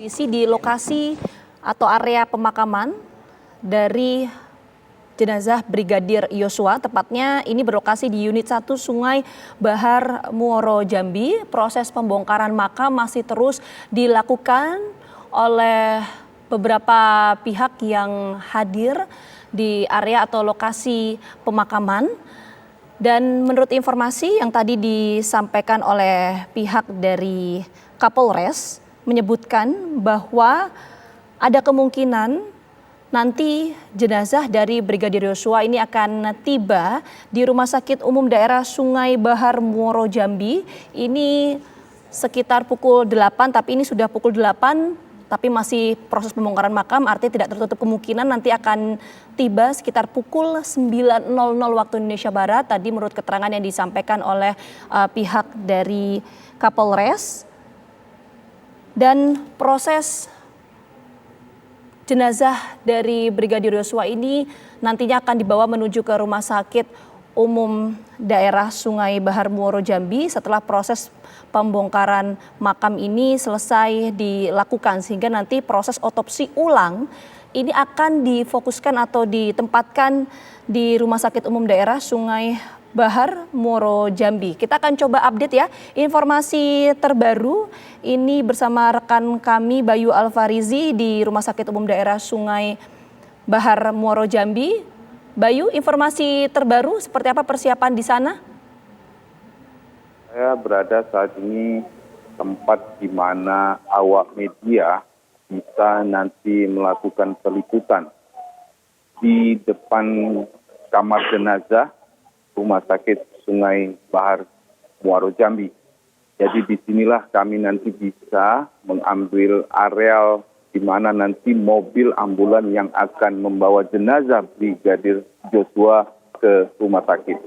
Kondisi di lokasi atau area pemakaman dari jenazah Brigadir Yosua, tepatnya ini berlokasi di Unit 1 Sungai Bahar Muaro Jambi. Proses pembongkaran makam masih terus dilakukan oleh beberapa pihak yang hadir di area atau lokasi pemakaman. Dan menurut informasi yang tadi disampaikan oleh pihak dari Kapolres, menyebutkan bahwa ada kemungkinan nanti jenazah dari Brigadir Yosua ini akan tiba di Rumah Sakit Umum Daerah Sungai Bahar Muaro Jambi. Ini sekitar pukul 8, tapi ini sudah pukul 8, tapi masih proses pembongkaran makam, artinya tidak tertutup kemungkinan nanti akan tiba sekitar pukul 9.00 waktu Indonesia Barat. Tadi menurut keterangan yang disampaikan oleh pihak dari Kapolres. Dan proses jenazah dari Brigadir Yosua ini nantinya akan dibawa menuju ke Rumah Sakit Umum Daerah Sungai Bahar Muaro Jambi setelah proses pembongkaran makam ini selesai dilakukan, sehingga nanti proses otopsi ulang ini akan difokuskan atau ditempatkan di Rumah Sakit Umum Daerah Sungai Bahar Muaro Jambi. Kita akan coba update ya informasi terbaru ini bersama rekan kami Bayu Alfarizi di Rumah Sakit Umum Daerah Sungai Bahar Muaro Jambi. Bayu, informasi terbaru seperti apa persiapan di sana? Saya berada saat ini tempat di mana awak media bisa nanti melakukan peliputan di depan kamar jenazah Rumah Sakit Sungai Bahar Muaro Jambi. Jadi disinilah kami nanti bisa mengambil areal di mana nanti mobil ambulan yang akan membawa jenazah Brigadir Yosua ke rumah sakit.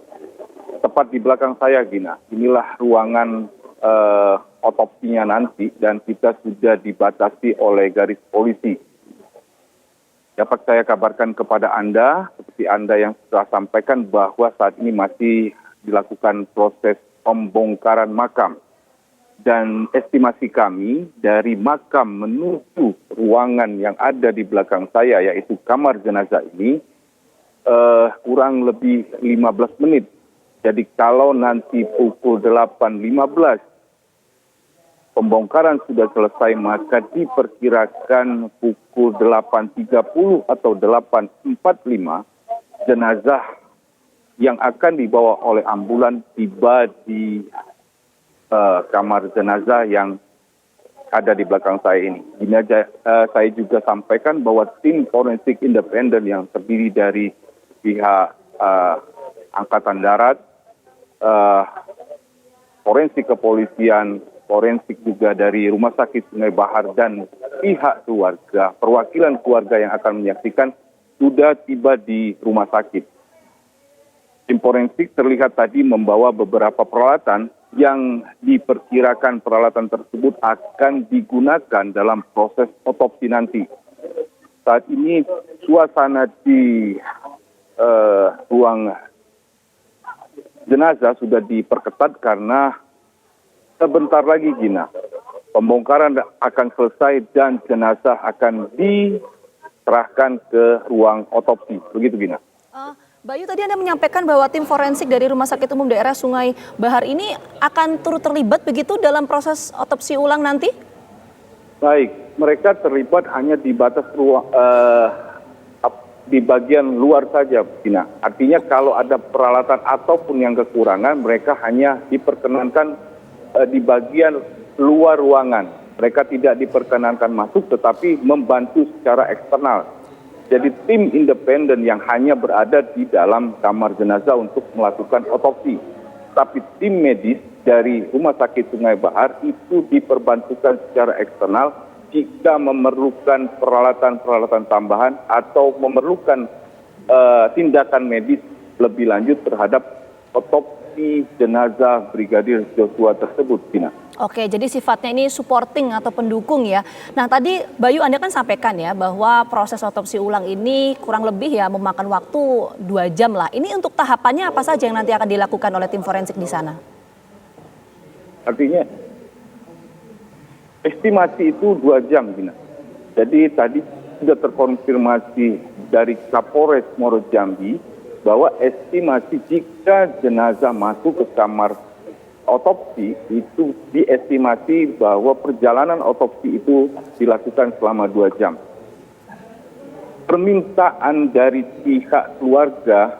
Tepat di belakang saya, Gina, inilah ruangan otopsinya nanti dan kita sudah dibatasi oleh garis polisi. Dapat saya kabarkan kepada Anda, seperti Anda yang sudah sampaikan bahwa saat ini masih dilakukan proses pembongkaran makam. Dan estimasi kami dari makam menuju ruangan yang ada di belakang saya, yaitu kamar jenazah ini, kurang lebih 15 menit. Jadi kalau nanti pukul 8.15 pembongkaran sudah selesai, maka diperkirakan pukul 8.30 atau 8.45 jenazah yang akan dibawa oleh ambulan tiba di kamar jenazah yang ada di belakang saya ini. Ini aja saya juga sampaikan bahwa tim forensik independen yang terdiri dari pihak Angkatan Darat, forensik kepolisian, forensik juga dari Rumah Sakit Sungai Bahar dan pihak keluarga, perwakilan keluarga yang akan menyaksikan sudah tiba di rumah sakit. Tim forensik terlihat tadi membawa beberapa peralatan yang diperkirakan peralatan tersebut akan digunakan dalam proses otopsi nanti. Saat ini suasana di ruang jenazah sudah diperketat karena sebentar lagi, Gina, pembongkaran akan selesai dan jenazah akan diserahkan ke ruang otopsi. Begitu, Gina. Bayu, tadi Anda menyampaikan bahwa tim forensik dari Rumah Sakit Umum Daerah Sungai Bahar ini akan turut terlibat begitu dalam proses otopsi ulang nanti? Baik, mereka terlibat hanya di batas ruang, di bagian luar saja, Gina. Artinya kalau ada peralatan ataupun yang kekurangan, mereka hanya diperkenankan di bagian luar ruangan. Mereka tidak diperkenankan masuk tetapi membantu secara eksternal. Jadi tim independen yang hanya berada di dalam kamar jenazah untuk melakukan otopsi. Tapi tim medis dari Rumah Sakit Sungai Bahar itu diperbantukan secara eksternal jika memerlukan peralatan-peralatan tambahan atau memerlukan tindakan medis lebih lanjut terhadap otopsi jenazah Brigadir Yosua tersebut, Tina. Oke, jadi sifatnya ini supporting atau pendukung ya. Nah tadi Bayu, Anda kan sampaikan ya bahwa proses otopsi ulang ini kurang lebih ya memakan waktu 2 jam lah. Ini untuk tahapannya apa saja yang nanti akan dilakukan oleh tim forensik di sana? Artinya estimasi itu 2 jam, Gina. Jadi tadi sudah terkonfirmasi dari Kapolres Muaro Jambi bahwa estimasi jika jenazah masuk ke kamar otopsi itu diestimasi bahwa perjalanan otopsi itu dilakukan selama 2 jam. Permintaan dari pihak keluarga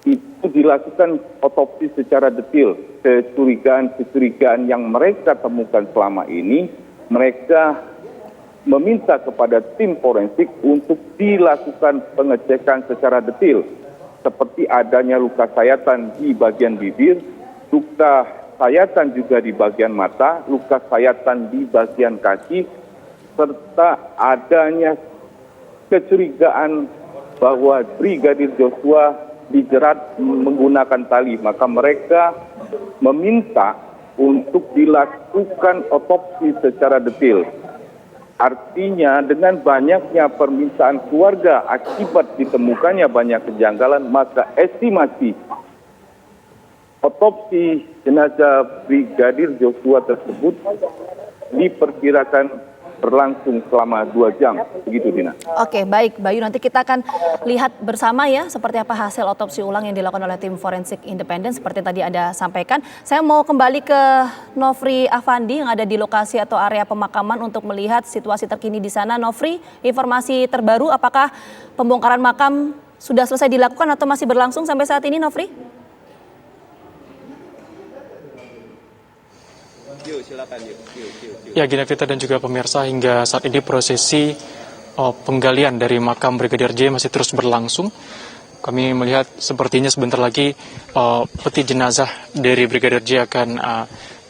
itu dilakukan otopsi secara detail. Kecurigaan yang mereka temukan selama ini, mereka meminta kepada tim forensik untuk dilakukan pengecekan secara detail, seperti adanya luka sayatan di bagian bibir, luka sayatan juga di bagian mata, luka sayatan di bagian kaki, serta adanya kecurigaan bahwa Brigadir Joshua dijerat menggunakan tali. Maka mereka meminta untuk dilakukan otopsi secara detail. Artinya dengan banyaknya permintaan keluarga akibat ditemukannya banyak kejanggalan, maka estimasi otopsi jenazah Brigadir Joshua tersebut diperkirakan berlangsung selama 2 jam. Begitu, Dina. Oke, baik Bayu, nanti kita akan lihat bersama ya seperti apa hasil otopsi ulang yang dilakukan oleh tim forensik independen seperti tadi Anda sampaikan. Saya mau kembali ke Nofri Afandi yang ada di lokasi atau area pemakaman untuk melihat situasi terkini di sana. Nofri, informasi terbaru apakah pembongkaran makam sudah selesai dilakukan atau masih berlangsung sampai saat ini, Nofri? Ya, Gina Vita dan juga pemirsa, hingga saat ini prosesi penggalian dari makam Brigadir J masih terus berlangsung. Kami melihat sepertinya sebentar lagi peti jenazah dari Brigadir J akan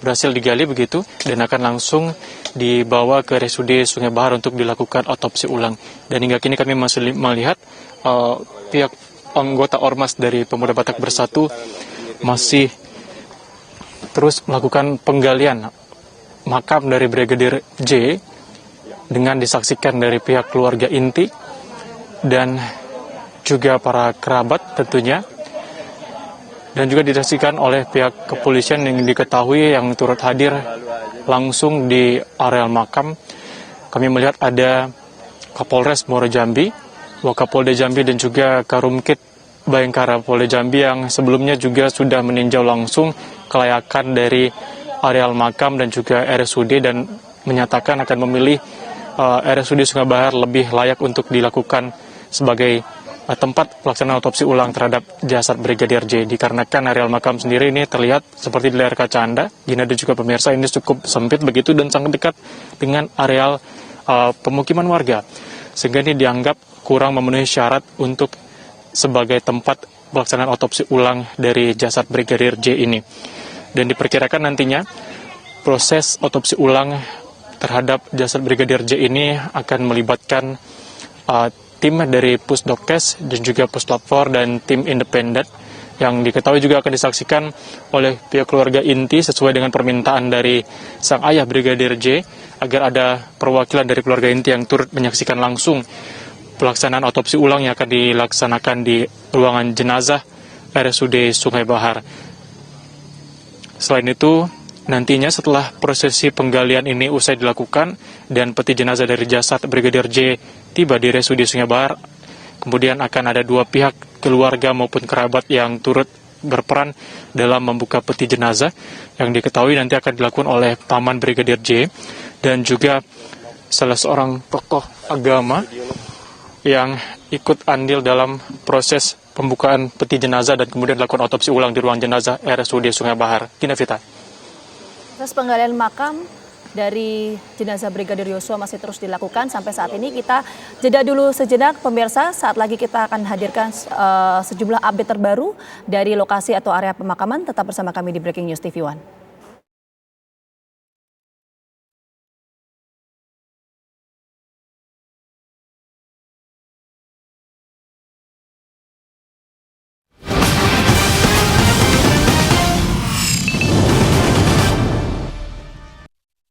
berhasil digali begitu dan akan langsung dibawa ke RSUD Sungai Bahar untuk dilakukan otopsi ulang. Dan hingga kini kami masih melihat pihak anggota Ormas dari Pemuda Batak Bersatu masih terus melakukan penggalian makam dari Brigadir J dengan disaksikan dari pihak keluarga inti dan juga para kerabat tentunya, dan juga disaksikan oleh pihak kepolisian yang diketahui yang turut hadir langsung di areal makam. Kami melihat ada Kapolres Muaro Jambi, Wakapolda Jambi dan juga Karumkit Bayangkara Polda Jambi yang sebelumnya juga sudah meninjau langsung kelayakan dari areal makam dan juga RSUD dan menyatakan akan memilih RSUD Sungai Bahar lebih layak untuk dilakukan sebagai tempat pelaksanaan otopsi ulang terhadap jasad Brigadir J. Dikarenakan areal makam sendiri ini terlihat seperti di layar kaca Anda, Gina dan juga pemirsa, ini cukup sempit begitu dan sangat dekat dengan areal pemukiman warga, sehingga ini dianggap kurang memenuhi syarat untuk sebagai tempat pelaksanaan otopsi ulang dari jasad Brigadir J ini. Dan diperkirakan nantinya proses otopsi ulang terhadap jasad Brigadir J ini akan melibatkan tim dari Pusdokes dan juga Puslap 4 dan tim independen yang diketahui juga akan disaksikan oleh pihak keluarga inti sesuai dengan permintaan dari sang ayah Brigadir J agar ada perwakilan dari keluarga inti yang turut menyaksikan langsung pelaksanaan otopsi ulang yang akan dilaksanakan di ruangan jenazah RSUD Sungai Bahar. Selain itu, nantinya setelah prosesi penggalian ini usai dilakukan dan peti jenazah dari jasad Brigadir J tiba di RSUD Sungai Bahar, kemudian akan ada 2 pihak keluarga maupun kerabat yang turut berperan dalam membuka peti jenazah yang diketahui nanti akan dilakukan oleh paman Brigadir J dan juga salah seorang tokoh agama yang ikut andil dalam proses pembukaan peti jenazah dan kemudian dilakukan otopsi ulang di ruang jenazah RSUD Sungai Bahar. Gina Vita. Proses penggalian makam dari jenazah Brigadir Yosua masih terus dilakukan sampai saat ini. Kita jeda dulu sejenak pemirsa, saat lagi kita akan hadirkan sejumlah update terbaru dari lokasi atau area pemakaman. Tetap bersama kami di Breaking News TV One.